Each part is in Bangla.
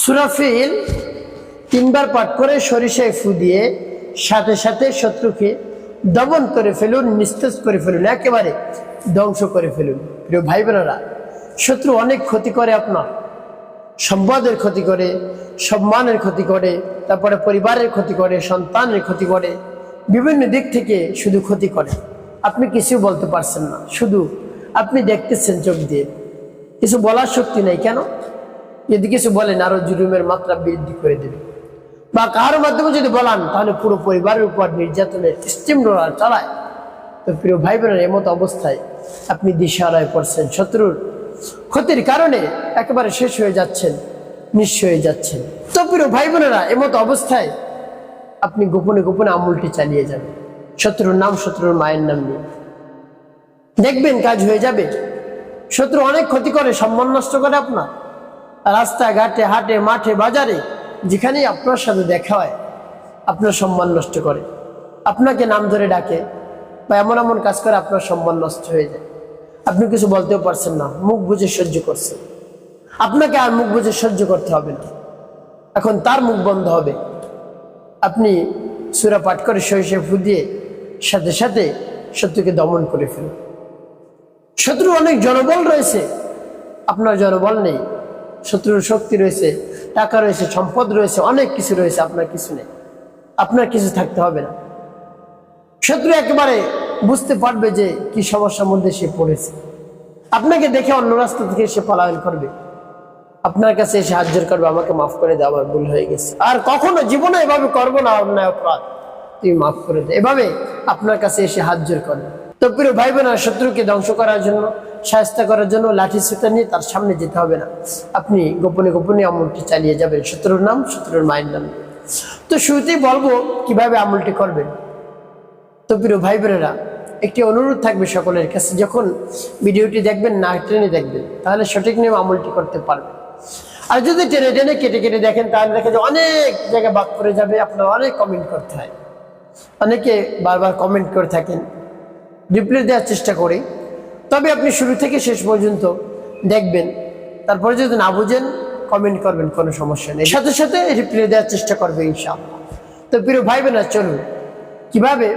সূরা ফিল তিনবার পাঠ করে সরিষায় ফু দিয়ে সাথে সাথে শত্রুকে দমন করে ফেলুন, নিস্তেজ করে ফেলুন, একেবারে ধ্বংস করে ফেলুন। প্রিয় ভাই বোনেরা, শত্রু অনেক ক্ষতি করে, আপনার সম্পদের ক্ষতি করে, সম্মানের ক্ষতি করে, তারপরে পরিবারের ক্ষতি করে, সন্তানের ক্ষতি করে, বিভিন্ন দিক থেকে শুধু ক্ষতি করে। আপনি কিছু বলতে পারছেন না, শুধু আপনি দেখতেছেন চোখ দিয়ে, কিছু বলার শক্তি নেই। কেন? যদি কিছু বলেন আরো জুলুমের মাত্রা বৃদ্ধি করে দেবে, বা কারোর মাধ্যমে যদি বলান তাহলে পুরো পরিবারের উপর নির্যাতনের স্টিম রোলার চালায়। তো প্রিয় ভাই বোনের, এমতো অবস্থায় আপনি দিশাহারায় পড়ছেন, শত্রুর ক্ষতির কারণে একেবারে শেষ হয়ে যাচ্ছেন, নিঃস্ব হয়ে যাচ্ছেন। তো প্রিয় ভাই বোনেরা, এমতো অবস্থায় আপনি গোপনে গোপনে আমলটি চালিয়ে যাবেন, শত্রুর নাম, শত্রুর মায়ের নাম নিয়ে, দেখবেন কাজ হয়ে যাবে। শত্রু অনেক ক্ষতি করে, সম্মান নষ্ট করে আপনার, রাস্তায় ঘাটে, হাটে, মাঠে, বাজারে, যেখানেই আপনার সাথে দেখা হয় আপনার সম্মান নষ্ট করে, আপনাকে নাম ধরে ডাকে, বা এমন এমন কাজ করে আপনার সম্মান নষ্ট হয়ে যায়। আপনি কিছু বলতেও পারছেন না, মুখ বুজে সহ্য করছেন। আপনাকে আর মুখ বুজে সহ্য করতে হবে না, এখন তার মুখ বন্ধ হবে। আপনি সূরা পাঠ করে সরিষায় ফু দিয়ে সাথে সাথে শত্রুকে দমন করে ফেলুন। শত্রু অনেক জনবল রয়েছে, আপনার জনবল নেই। শত্রুর শক্তি রয়েছে, টাকা রয়েছে, সম্পদ রয়েছে, অনেক কিছু রয়েছে, আপনার কিছু নেই। আপনার কিছু থাকতে হবে না। শত্রু একেবারে বুঝতে পারবে যে কি সমস্যার মধ্যে সে পড়েছে, আপনাকে দেখে অন্য রাস্তা থেকে সে পলায়ন করবে, আপনার কাছে এসে হাজির করবে, আমাকে মাফ করে দাও, আমার ভুল হয়ে গেছে, আর কখনো জীবনে এভাবে করবো না, অন্যায় অপরাধ, তুমি মাফ করে দে, এভাবে আপনার কাছে এসে হাজির করবে। তো প্রিয় ভাই বোনেরা, শত্রুকে ধ্বংস করার জন্য, শায়েস্তা করার জন্য লাঠি সুতা নিয়ে তার সামনে যেতে হবে না, আপনি গোপনে গোপনে আমলটি চালিয়ে যাবেন, শত্রুর নাম, শত্রুর মায়ের নাম। তো শুরুতেই বলবো কিভাবে আমলটি করবেন। তো প্রিয় ভাই বোনেরা, একটি অনুরোধ থাকবে সকলের কাছে, যখন ভিডিওটি দেখবেন না টেনে দেখবেন, তাহলে সঠিক নিয়ম আমলটি করতে পারবেন। আর যদি টেনে টেনে কেটে কেটে দেখেন, তাহলে দেখে যে অনেক জায়গায় বাদ পড়ে যাবে, আপনার অনেক কমেন্ট করতে হয়। অনেকে বারবার কমেন্ট করে থাকেন, রিপ্লাই দেওয়ার চেষ্টা করি, তবে আপনি শুরু থেকে শেষ পর্যন্ত দেখবেন, তারপরে যদি না বুঝেন কমেন্ট করবেন, কোনো সমস্যা নেই, সাথে সাথে রিপ্লাই দেওয়ার চেষ্টা করবে ইনশাআল্লাহ। তো প্রিয় ভাই বোনেরা, চলুন কিভাবে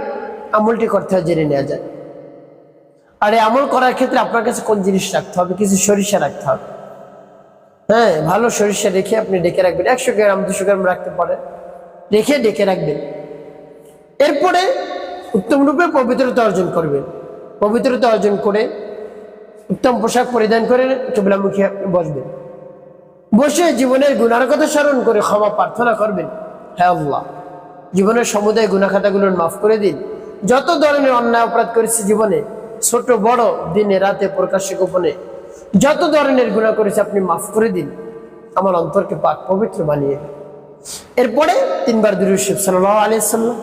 আমলটি করতে হয় জেনে নেওয়া যায়। আর এই আমল করার ক্ষেত্রে আপনার কাছে কোন জিনিস রাখতে হবে? কিছু সরিষা রাখতে হবে। হ্যাঁ, ভালো সরিষা রেখে আপনি ডেকে রাখবেন, 100 গ্রাম 200 গ্রাম রাখতে পারেন, রেখে ডেকে রাখবেন। এরপরে উত্তম রূপে পবিত্রতা অর্জন করবেন। পবিত্রতা অর্জন করে উত্তম পোশাক পরিধান করে কিবলামুখী আপনি বসবেন। বসে জীবনের গুনার কথা স্মরণ করে ক্ষমা প্রার্থনা করবেন। হ্যাঁ আল্লাহ, জীবনের সমুদায় গুনাহ খাতাগুলোর মাফ করে দিন। যত ধরনের অন্যায় অপরাধ করেছি জীবনে, ছোট বড়, দিনে রাতে, প্রকাশ্যে গোপনে, যত ধরনের গুনাহ করেছি আপনি মাফ করে দিন, আমার অন্তরকে পাক পবিত্র বানিয়ে দিন। এরপরে 3 বার দুরূদ শরীফ সাল্লাল্লাহু আলাইহি ওয়াসাল্লাম,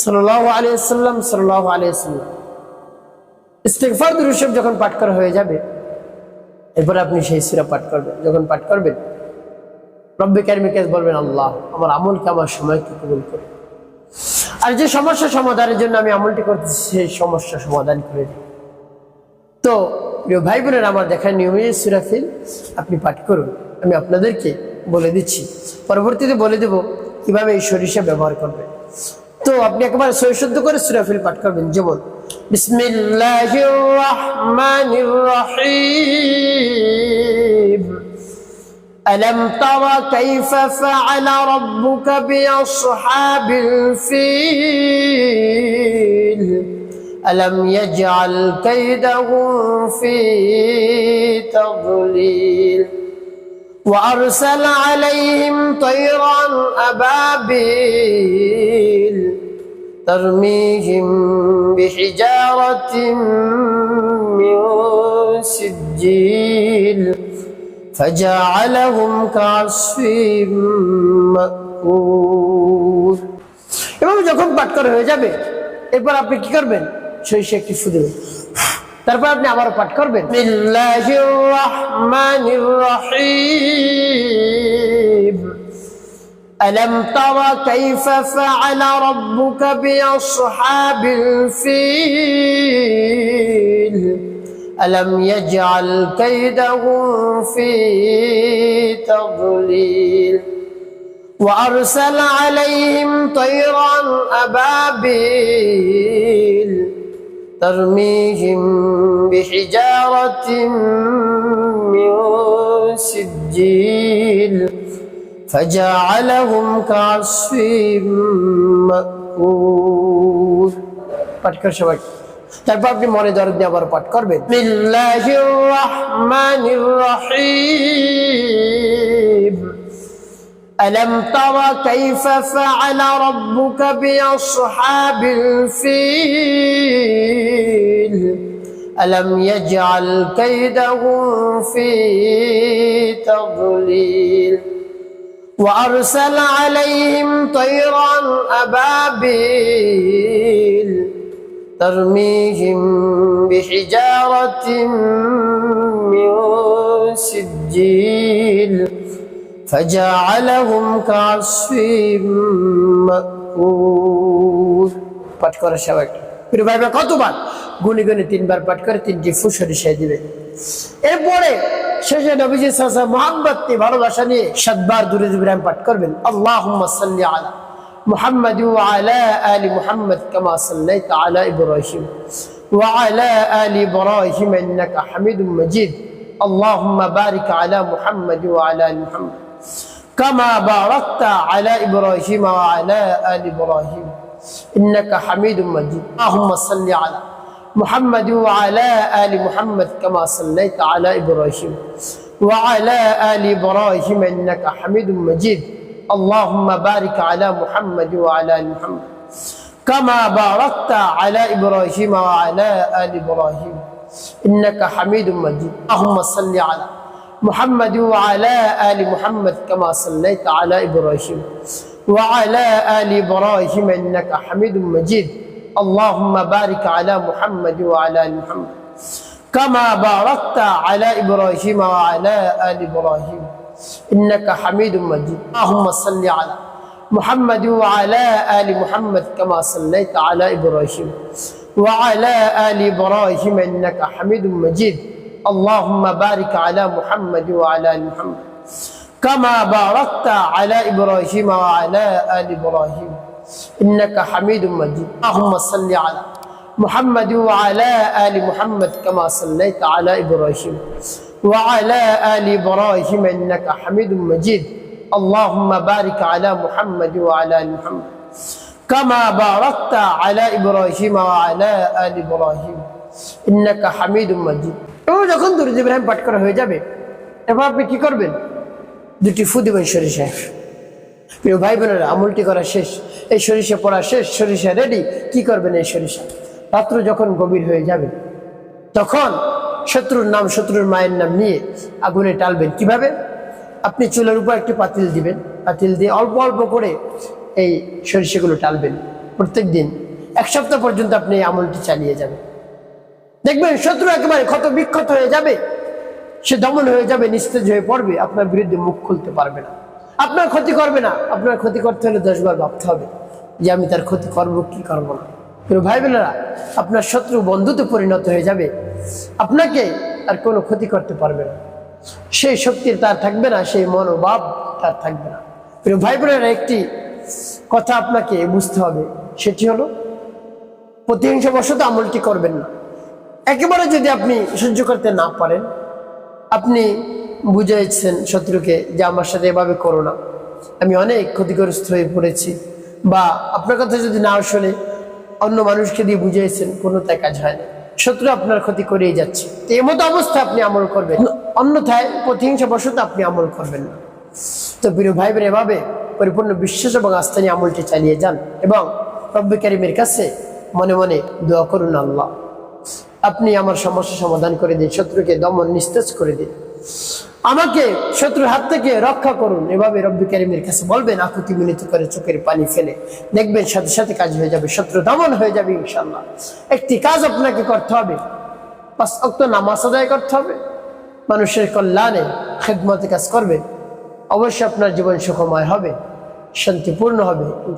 সাল্লাল্লাহু আলাইহি ওয়াসাল্লাম, সাল্লাল্লাহু আলাইহি ওয়াসাল্লাম, ইস্তিগফার দুরূদ শরীফ যখন পাঠ করা হয়ে যাবে, এরপরে আপনি সেই সূরা পাঠ করবেন। যখন পাঠ করবেন, রব্বে কারীমের কাছে বলবেন, আল্লাহ আমার আমলকে, আমার সময়কে কবুল করুন, আর যে সমস্যা সমাধানের জন্য আমি আমলটি করতেছি সেই সমস্যা সমাধান করে দিন। তো প্রিয় ভাই বোনের, আমার দেখার নিয়মে সূরা ফিল আপনি পাঠ করুন। আমি আপনাদেরকে বলে দিচ্ছি, পরবর্তীতে বলে দেব কিভাবে এই সরিষা ব্যবহার করবেন। তো আপনি একবার সৈশুদ্ধ করে সূরা ফিল পাঠ করবেন, যেমন বিসমিল্লাহির রহমানির রহিম, ألم تر كيف فعل ربك بأصحاب الفيل ألم يجعل كيدهم في تضليل وأرسل عليهم طيرا أبابيل ترميهم بحجارة من سجيل فجعلهم كعصف مأكول। এভাবে যখন পাঠ করা হয়ে যাবে, এরপর আপনি কি করবেন? সরিষা একটি ফু দেবেন, তারপর আপনি আবারও পাঠ করবেন বিসমিল্লাহির রহমানির রহিম, ألم تر كيف فعل ربك بأصحاب الفيل ألم يجعل كيدهم في تضليل وأرسل عليهم طيرا أبابيل ترميهم بحجارة من سجيل فجعلهم كعصف مأكول পাঠ কর সবাই তারপর আপনি মনে দরদ দিয়ে আবার পাঠ করবেন বিসমিল্লাহির রহমানির রহিম ألم تر كيف فعل ربك بأصحاب الفيل ألم يجعل كيدهم في تضليل وأرسل عليهم طيرا أبابيل ترميهم بحجارة من سجيل فجعلهم كعصف مأكول পাঠ করা সবাই প্রিয় ভাই কতবার গুনে গুনে 3 বার পাঠ করে 3টি ফু সরিষা দিবে এরপরে শেষে নবীজি সাল্লাল্লাহু আলাইহি ওয়াসাল্লাম মুহাম্মদ কে ভালোবাসা নিয়ে 7 বার দুরূদ ইব্রাহিম পাঠ করবেন আল্লাহুম্মা সাল্লি আলা মুহাম্মাদ ওয়া আলা আলি মুহাম্মাদ কামা সাল্লাইতা আলা ইব্রাহিম ওয়া আলা আলি ইব্রাহিম ইন্নাকা হামিদুম মাজিদ আল্লাহুম্মা বারিক আলা মুহাম্মাদ ওয়া আলা আলি মুহাম্মাদ কামা বারাকতা আলা ইব্রাহিম ওয়া আলা আলি ইব্রাহিম إنك حميد مجيد اللهم صل على محمد وعلى آل محمد كما صليت على إبراهيم وعلى آل إبراهيم إنك حميد مجيد اللهم بارك على محمد وعلى آل محمد كما باركت على إبراهيم وعلى آل إبراهيم إنك حميد مجيد اللهم صل على محمد وعلى آل محمد كما صليت على إبراهيم وعلى آل إبراهيم إنك حميد مجيد اللهم بارك على محمد وعلى آل محمد كما باركت على إبراهيم وعلى آل إبراهيم إنك حميد مجيد اللهم صل على محمد وعلى آل محمد كما صليت على إبراهيم وعلى آل إبراهيم إنك حميد مجيد اللهم بارك على محمد وعلى آل محمد كما باركت على إبراهيم وعلى آل إبراهيم إنك حميد مجيد اللهم صل على محمد وعلى آل محمد كما صليت على إبراهيم وعلى آل إبراهيم إنك حميد مجيد اللهم بارك على محمد وعلى آل محمد كما باركت على إبراهيم وعلى آل إبراهيم إنك حميد مجيد যখন দুরূদ ইব্রাহিম পাঠ করা হয়ে যাবে এরপর আপনি কি করবেন দুটি ফু দিবেন সরিষায় প্রিয় ভাই বোনেরা আমলটি করা শেষ এই সরিষা পড়া শেষ সরিষা রেডি কি করবেন এই সরিষা রাত্র যখন গভীর হয়ে যাবে তখন শত্রুর নাম শত্রুর মায়ের নাম নিয়ে আগুনে টালবেন কিভাবে আপনি চুলের উপর একটি পাতিল দিবেন পাতিল দিয়ে অল্প অল্প করে এই সরিষাগুলো টালবেন প্রত্যেক দিন 1 সপ্তাহ পর্যন্ত আপনি এই আমলটি চালিয়ে যাবেন দেখবেন শত্রু একেবারে ক্ষত বিক্ষত হয়ে যাবে সে দমন হয়ে যাবে নিস্তেজ হয়ে পড়বে আপনার বিরুদ্ধে মুখ খুলতে পারবে না আপনার ক্ষতি করবে না আপনার ক্ষতি করতে হলে 10 বার ভাবতে হবে যে আমি তার ক্ষতি করব কি করব না প্রিয় ভাই বোনেরা আপনার শত্রু বন্ধুতে পরিণত হয়ে যাবে আপনাকে আর কোনো ক্ষতি করতে পারবে না সেই শক্তি তার থাকবে না সেই মনোভাব তার থাকবে না প্রিয় ভাই বোনেরা একটি কথা আপনাকে বুঝতে হবে সেটি হলো প্রতিহিংসাবশত আমলটি করবেন না একেবারে যদি আপনি সহ্য করতে না পারেন আপনি বুঝাইছেন শত্রুকে যে আমার সাথে এভাবে করো না আমি অনেক ক্ষতিগ্রস্ত হয়ে পড়েছি বা আপনার কথা যদি না শুনে অন্য মানুষকে দিয়ে বুঝিয়েছেন কোনোটাই কাজ হয় না শত্রু আপনার ক্ষতি করেই যাচ্ছে তো এমতো অবস্থা আপনি আমল করবেন অন্যথায় প্রতিহিংসাবশত আপনি আমল করবেন না তো প্রিয় ভাই বোন এভাবে পরিপূর্ণ বিশ্বাস এবং আস্থা নিয়ে আমলটি চালিয়ে যান এবং রব্বে কারীমের কাছে মনে মনে দোয়া করুন আল্লাহ আপনি আমার সমস্যা সমাধান করে দিন শত্রুকে দমন নিস্তেজ করে দিন আমাকে শত্রুর হাত থেকে রক্ষা করুন এভাবে রব্বে কারীমের কাছে বলবেন আকুতি মিনতি করে চোখের পানি ফেলে দেখবেন সাথে সাথে কাজ হয়ে যাবে শত্রু দমন হয়ে যাবে ইনশাআল্লাহ একটি কাজ আপনাকে করতে হবে 5 ওয়াক্ত নামাজ আদায় করতে হবে মানুষের কল্যাণে খেদমতে কাজ করবে অবশ্যই আপনার জীবন সুখময় হবে শান্তিপূর্ণ হবে।